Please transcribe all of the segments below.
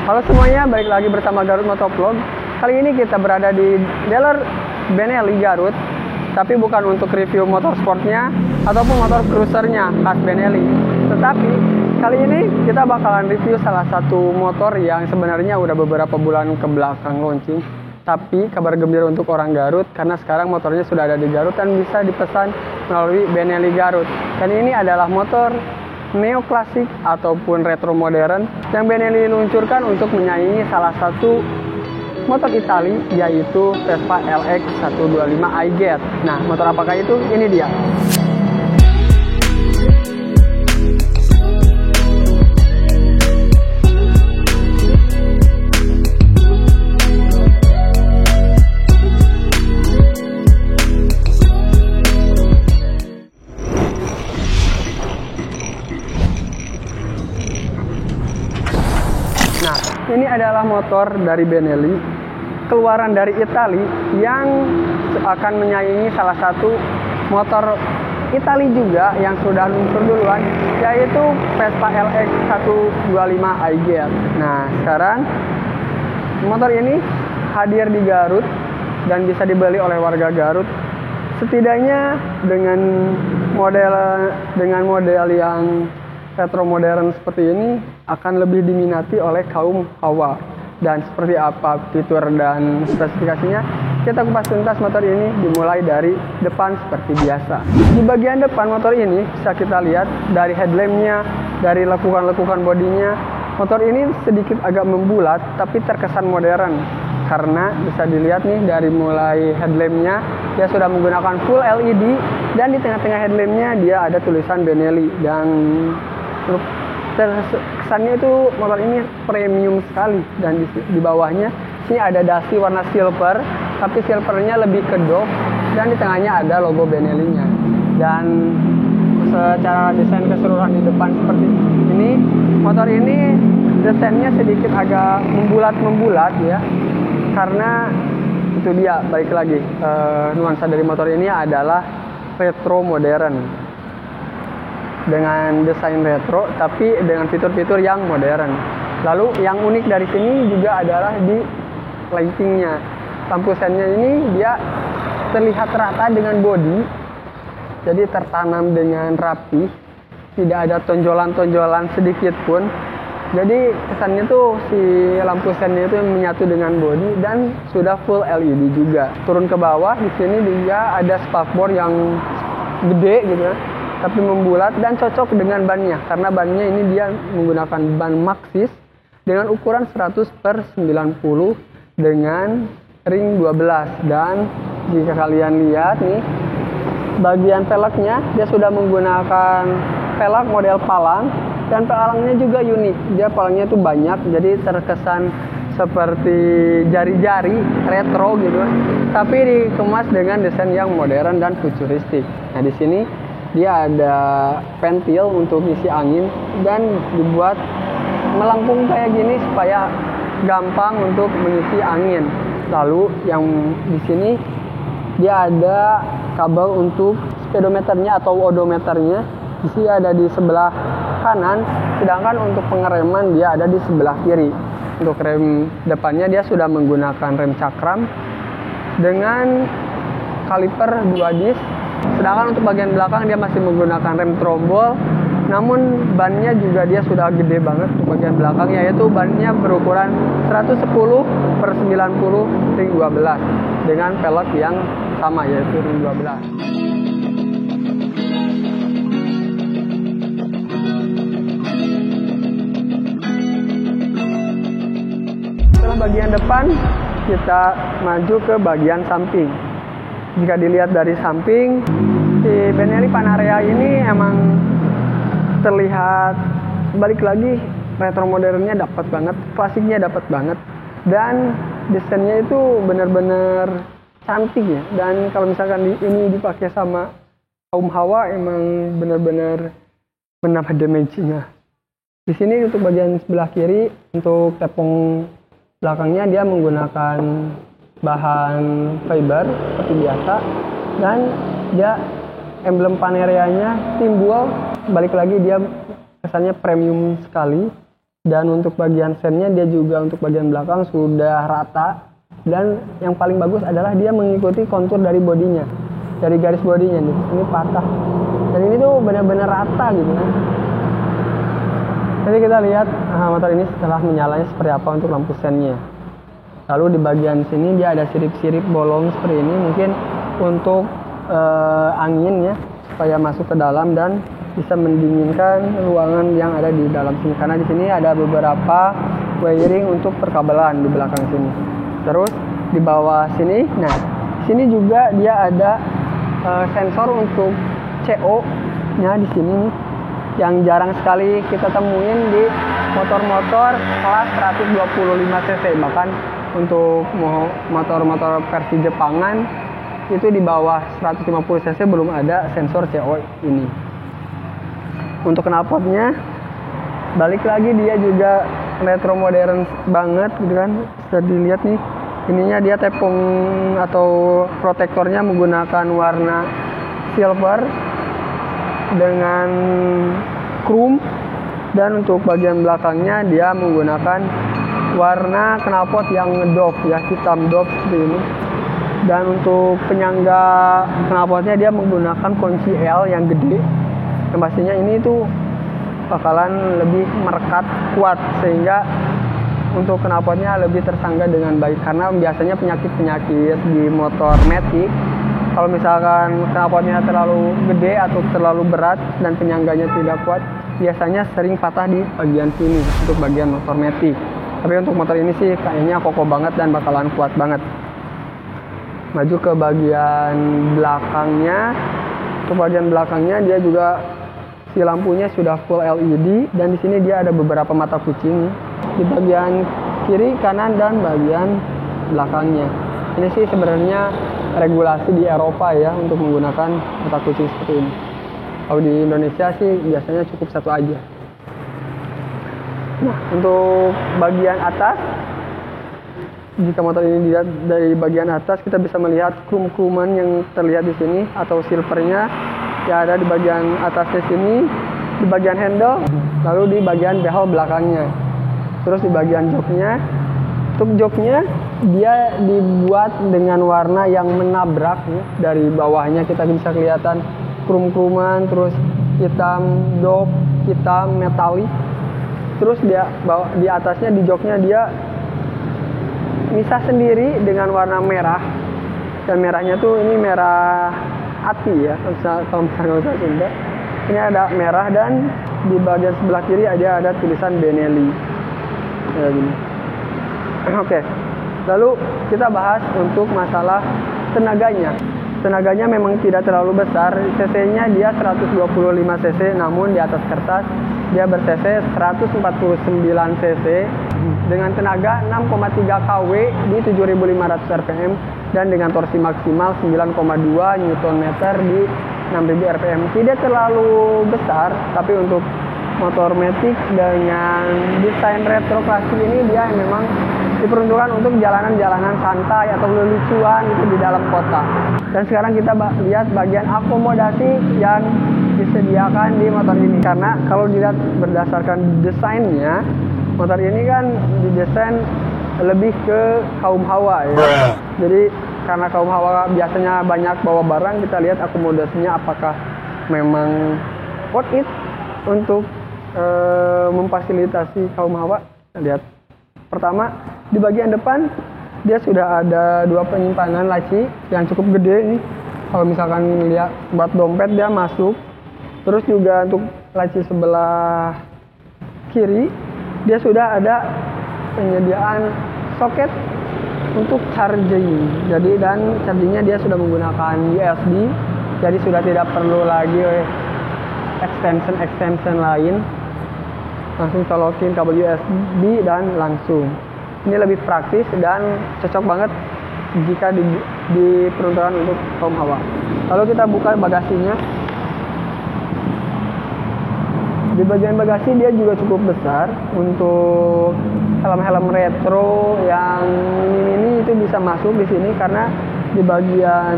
Halo semuanya, balik lagi bersama Garut Motovlog. Kali ini kita berada di dealer Benelli Garut, tapi bukan untuk review motorsportnya ataupun motor cruisernya khas Benelli. Tetapi kali ini kita bakalan review salah satu motor yang sebenarnya udah beberapa bulan ke belakang launching. Tapi kabar gembira untuk orang Garut karena sekarang motornya sudah ada di Garut dan bisa dipesan melalui Benelli Garut. Dan ini adalah motor neoklasik ataupun retro modern yang Benelli luncurkan untuk menyaingi salah satu motor Itali, yaitu Vespa LX 125 iGet. Nah, motor apakah itu? Ini dia. Nah, ini adalah motor dari Benelli, keluaran dari Itali yang akan menyaingi salah satu motor Itali juga yang sudah luncur duluan, yaitu Vespa LX 125 iGet. Nah, sekarang motor ini hadir di Garut dan bisa dibeli oleh warga Garut. Setidaknya dengan model yang retro modern seperti ini akan lebih diminati oleh kaum hawa. Dan seperti apa fitur dan spesifikasinya, kita kupas tuntas motor ini dimulai dari depan seperti biasa. Di bagian depan motor ini bisa kita lihat dari headlampnya, dari lekukan-lekukan bodinya, motor ini sedikit agak membulat tapi terkesan modern. Karena bisa dilihat nih dari mulai headlampnya, dia sudah menggunakan full LED dan di tengah-tengah headlampnya dia ada tulisan Benelli. Dan kesannya itu motor ini premium sekali. Dan di bawahnya ini ada dasi warna silver, tapi silvernya lebih ke doff, dan di tengahnya ada logo Benelli-nya. Dan secara desain keseluruhan di depan seperti ini, motor ini desainnya sedikit agak membulat ya, karena itu dia, balik lagi, nuansa dari motor ini adalah retro modern dengan desain retro tapi dengan fitur-fitur yang modern. Lalu yang unik dari sini juga adalah di lightingnya. Lampu sennya ini dia terlihat rata dengan bodi, jadi tertanam dengan rapi, tidak ada tonjolan-tonjolan sedikit pun. Jadi kesannya tuh si lampu sennya itu menyatu dengan bodi dan sudah full LED juga. Turun ke bawah, di sini dia ada spakbor yang gede gitu ya, tapi membulat dan cocok dengan bannya, karena bannya ini dia menggunakan ban Maxxis dengan ukuran 100/90 dengan ring 12. Dan jika kalian lihat nih, bagian peleknya dia sudah menggunakan pelek model palang, dan palangnya juga unik. Dia palangnya itu banyak, jadi terkesan seperti jari-jari retro gitu, tapi dikemas dengan desain yang modern dan futuristik. Nah, di sini dia ada ventil untuk isi angin dan dibuat melengkung kayak gini supaya gampang untuk mengisi angin. Lalu yang di sini dia ada kabel untuk speedometernya atau odometernya. Di sini ada di sebelah kanan, sedangkan untuk pengereman dia ada di sebelah kiri. Untuk rem depannya dia sudah menggunakan rem cakram dengan kaliper 2 disk. Sedangkan untuk bagian belakang dia masih menggunakan rem trombol, namun bannya juga dia sudah gede banget untuk bagian belakang, yaitu bannya berukuran 110/90 ring 12 dengan pelek yang sama, yaitu ring 12. Setelah bagian depan, kita maju ke bagian samping. Jika dilihat dari samping, si Benelli Panarea ini emang terlihat, balik lagi, retro modernnya dapat banget, klasiknya dapat banget, dan desainnya itu benar-benar cantik ya. Dan kalau misalkan ini dipakai sama kaum hawa, emang benar-benar menambah damage-nya. Di sini untuk bagian sebelah kiri, untuk tepung belakangnya dia menggunakan bahan fiber seperti biasa, dan dia emblem Panereanya timbul, balik lagi dia kesannya premium sekali. Dan untuk bagian sennya dia juga untuk bagian belakang sudah rata. Dan yang paling bagus adalah dia mengikuti kontur dari bodinya, dari garis bodinya nih. Ini patah. Dan ini tuh benar-benar rata gitu kan. Jadi kita lihat motor ini setelah menyalanya seperti apa untuk lampu sennya. Lalu di bagian sini dia ada sirip-sirip bolong seperti ini, mungkin untuk angin ya, supaya masuk ke dalam dan bisa mendinginkan ruangan yang ada di dalam sini. Karena di sini ada beberapa wiring untuk perkabelan di belakang sini. Terus di bawah sini, nah sini juga dia ada sensor untuk CO-nya di sini nih, yang jarang sekali kita temuin di motor-motor kelas 125 cc. Bahkan untuk motor-motor versi Jepangan itu di bawah 150 cc belum ada sensor CO ini. Untuk knalpotnya balik lagi dia juga retro modern banget gitu kan. Bisa dilihat nih, ininya dia tepung atau protektornya menggunakan warna silver dengan chrome, dan untuk bagian belakangnya dia menggunakan warna knalpot yang doff ya, hitam doff seperti ini. Dan untuk penyangga knalpotnya dia menggunakan kunci L yang gede, yang pastinya ini tuh bakalan lebih merekat kuat, sehingga untuk knalpotnya lebih tersangga dengan baik. Karena biasanya penyakit-penyakit di motor matic, kalau misalkan knalpotnya terlalu gede atau terlalu berat dan penyangganya tidak kuat, biasanya sering patah di bagian sini untuk bagian motor matic. Tapi untuk motor ini sih kayaknya kokoh banget dan bakalan kuat banget. Maju ke bagian belakangnya. Untuk bagian belakangnya dia juga si lampunya sudah full LED, dan di sini dia ada beberapa mata kucing di bagian kiri, kanan, dan bagian belakangnya. Ini sih sebenarnya regulasi di Eropa ya untuk menggunakan mata kucing seperti ini. Kalau di Indonesia sih biasanya cukup satu aja. Nah, untuk bagian atas, jika motor ini dilihat dari bagian atas, kita bisa melihat krum-kruman yang terlihat di sini atau silvernya yang ada di bagian atasnya sini, di bagian handle, lalu di bagian behel belakangnya. Terus di bagian joknya, untuk joknya dia dibuat dengan warna yang menabrak ya. Dari bawahnya kita bisa kelihatan krum-kruman, terus hitam doff, hitam metalik. Terus dia di atasnya di joknya dia misah sendiri dengan warna merah, dan merahnya tuh ini merah ati ya, kalau misalnya bahasa Sunda. Ini ada merah, dan di bagian sebelah kiri ada tulisan Benelli ya, gini. Oke, lalu kita bahas untuk masalah tenaganya. Tenaganya memang tidak terlalu besar, cc-nya dia 125 cc, namun di atas kertas dia ber-cc 149 cc dengan tenaga 6,3 kW di 7.500 rpm dan dengan torsi maksimal 9,2 Nm di 6.000 rpm. Tidak terlalu besar, tapi untuk motor matic dengan desain retro klasik ini dia memang diperuntukkan untuk jalanan-jalanan santai atau lelucuan itu di dalam kota. Dan sekarang kita lihat bagian akomodasi yang disediakan di motor ini. Karena kalau dilihat berdasarkan desainnya, motor ini kan didesain lebih ke kaum hawa ya. Jadi karena kaum hawa biasanya banyak bawa barang, kita lihat akomodasinya apakah memang worth it untuk memfasilitasi kaum hawa. Kita lihat pertama di bagian depan dia sudah ada dua penyimpanan laci yang cukup gede nih. Kalau misalkan lihat buat dompet dia masuk. Terus juga untuk laci sebelah kiri dia sudah ada penyediaan soket untuk charging. Jadi dan chargingnya dia sudah menggunakan USB. Jadi sudah tidak perlu lagi extension lain. Langsung colokin kabel USB dan langsung. Ini lebih praktis dan cocok banget jika diperuntukkan untuk kaum hawa. Lalu kita buka bagasinya. Di bagian bagasi dia juga cukup besar. Untuk helm-helm retro yang ini itu bisa masuk di sini, karena di bagian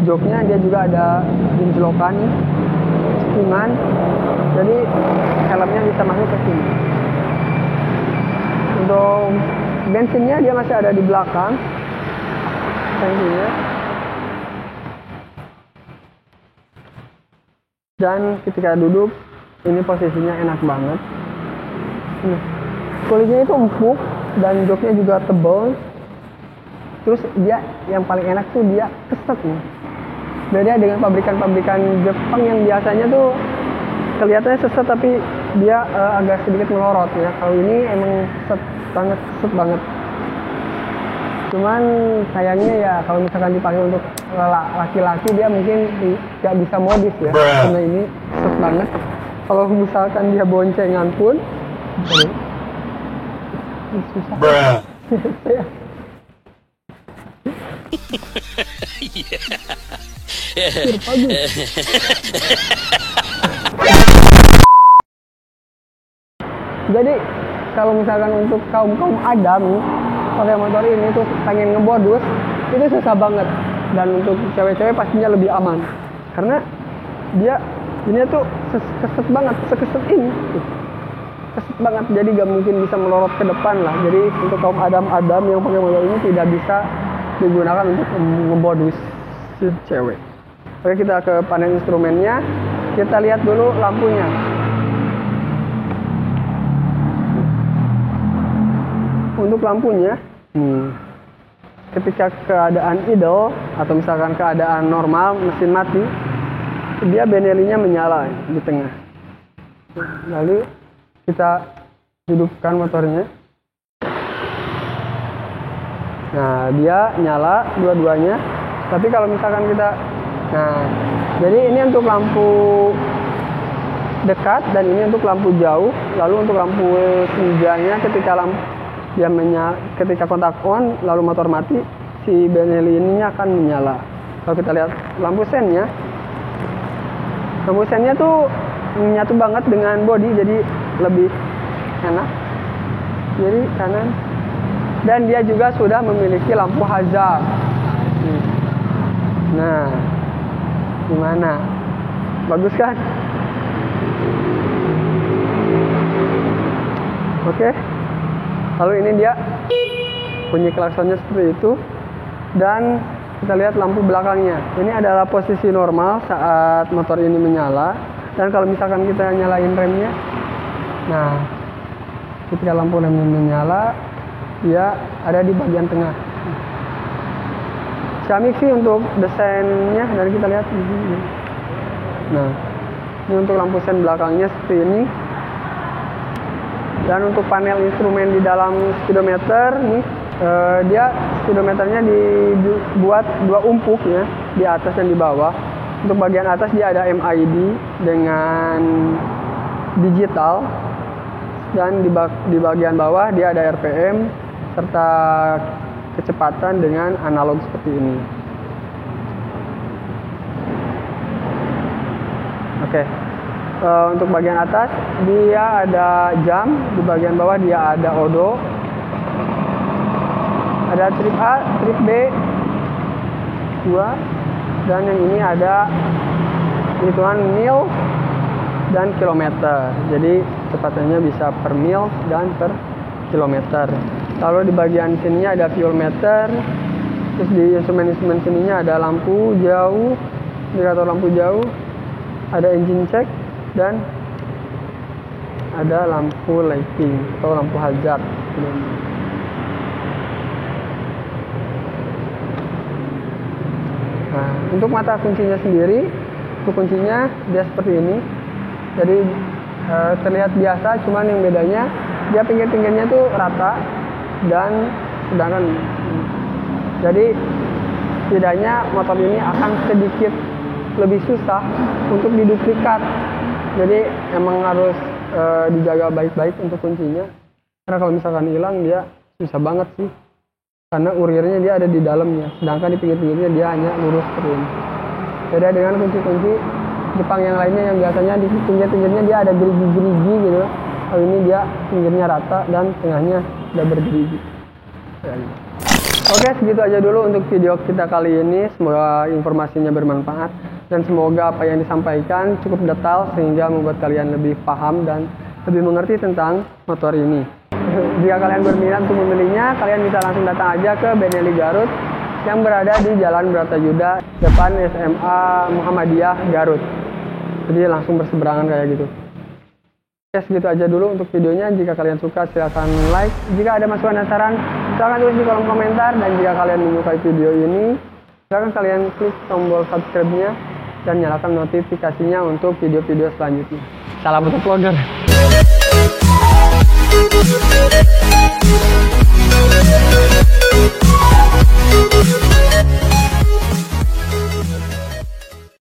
joknya dia juga ada cekungan. Jadi helmnya bisa masuk ke sini. bensinnya dia masih ada di belakang tangkinya. Dan ketika duduk, ini posisinya enak banget. Kulitnya itu empuk dan joknya juga tebal. Terus dia yang paling enak tuh dia keset nih. Beda dengan pabrikan-pabrikan Jepang yang biasanya tuh kelihatannya seset tapi dia agak sedikit melorot ya. Kalau ini emang keset banget. Cuman sayangnya ya kalau misalkan dipakai untuk laki-laki dia mungkin nggak bisa modis ya, karena ini keset banget. Kalau misalkan dia boncengan pun susah. Jadi kalau misalkan untuk kaum Adam pakai motor ini tuh pengen ngebodus itu susah banget, dan untuk cewek-cewek pastinya lebih aman karena dia ini tuh keset banget, sekeset ini keset banget, jadi gak mungkin bisa melorot ke depan lah. Jadi untuk kaum Adam yang pakai motor ini tidak bisa digunakan untuk ngebodus si cewek. Oke, kita ke panel instrumennya, kita lihat dulu lampunya. Untuk lampunya, ketika keadaan idle atau misalkan keadaan normal mesin mati, dia Benelli-nya menyala di tengah. Lalu kita hidupkan motornya. Nah, dia nyala dua-duanya. Tapi kalau misalkan kita, jadi ini untuk lampu dekat dan ini untuk lampu jauh. Lalu untuk lampu senjanya ketika kontak on lalu motor mati, si Benelli ininya akan menyala. Kalau kita lihat lampu sennya tuh menyatu banget dengan bodi, jadi lebih enak. Jadi kanan, dan dia juga sudah memiliki lampu hazard. Nah, gimana? Bagus kan? Oke. Lalu ini dia bunyi klaksonnya seperti itu, dan kita lihat lampu belakangnya. Ini adalah posisi normal saat motor ini menyala, dan kalau misalkan kita nyalain remnya, nah ketika lampu remnya menyala, dia ada di bagian tengah. Xiaomi sih untuk desainnya, dan kita lihat di sini. Nah, ini untuk lampu sen belakangnya seperti ini. Dan untuk panel instrumen di dalam speedometer nih, dia speedometernya dibuat dua umpuk ya, di atas dan di bawah. Untuk bagian atas dia ada MID dengan digital, dan di bagian bawah dia ada RPM serta kecepatan dengan analog seperti ini. Oke. Untuk bagian atas dia ada jam, di bagian bawah dia ada odo, ada trip A, trip B 2, dan yang ini ada hitungan mil dan kilometer. Jadi kecepatannya bisa per mil dan per kilometer. Lalu di bagian sininya ada fuel meter, terus di instrumen sininya ada lampu jauh, indikator lampu jauh, ada engine check, dan ada lampu lighting atau lampu hazard. Nah, untuk mata kuncinya sendiri, untuk kuncinya dia seperti ini. Jadi terlihat biasa, cuman yang bedanya dia pinggir-pinggirnya tuh rata, dan sedangkan jadi setidaknya motor ini akan sedikit lebih susah untuk diduplikat. Jadi emang harus dijaga baik-baik untuk kuncinya, karena kalau misalkan hilang dia susah banget sih, karena urirnya dia ada di dalamnya, sedangkan di pinggir-pinggirnya dia hanya lurus seperti ini. Beda dengan kunci-kunci Jepang yang lainnya yang biasanya di pinggir-pinggirnya dia ada gerigi-gerigi gitu. Kalau ini dia pinggirnya rata dan tengahnya udah bergerigi. Oke, segitu aja dulu untuk video kita kali ini. Semoga informasinya bermanfaat, dan semoga apa yang disampaikan cukup detail sehingga membuat kalian lebih paham dan lebih mengerti tentang motor ini. Jika kalian berminat untuk membelinya, kalian bisa langsung datang aja ke Benelli Garut yang berada di Jalan Bratayuda depan SMA Muhammadiyah Garut. Jadi langsung berseberangan kayak gitu. Oke, segitu aja dulu untuk videonya. Jika kalian suka silahkan like. Jika ada masukan dan saran, silahkan tulis di kolom komentar. Dan jika kalian menyukai video ini, silahkan kalian klik tombol subscribe-nya dan nyalakan notifikasinya untuk video-video selanjutnya. Salam untuk vlogger.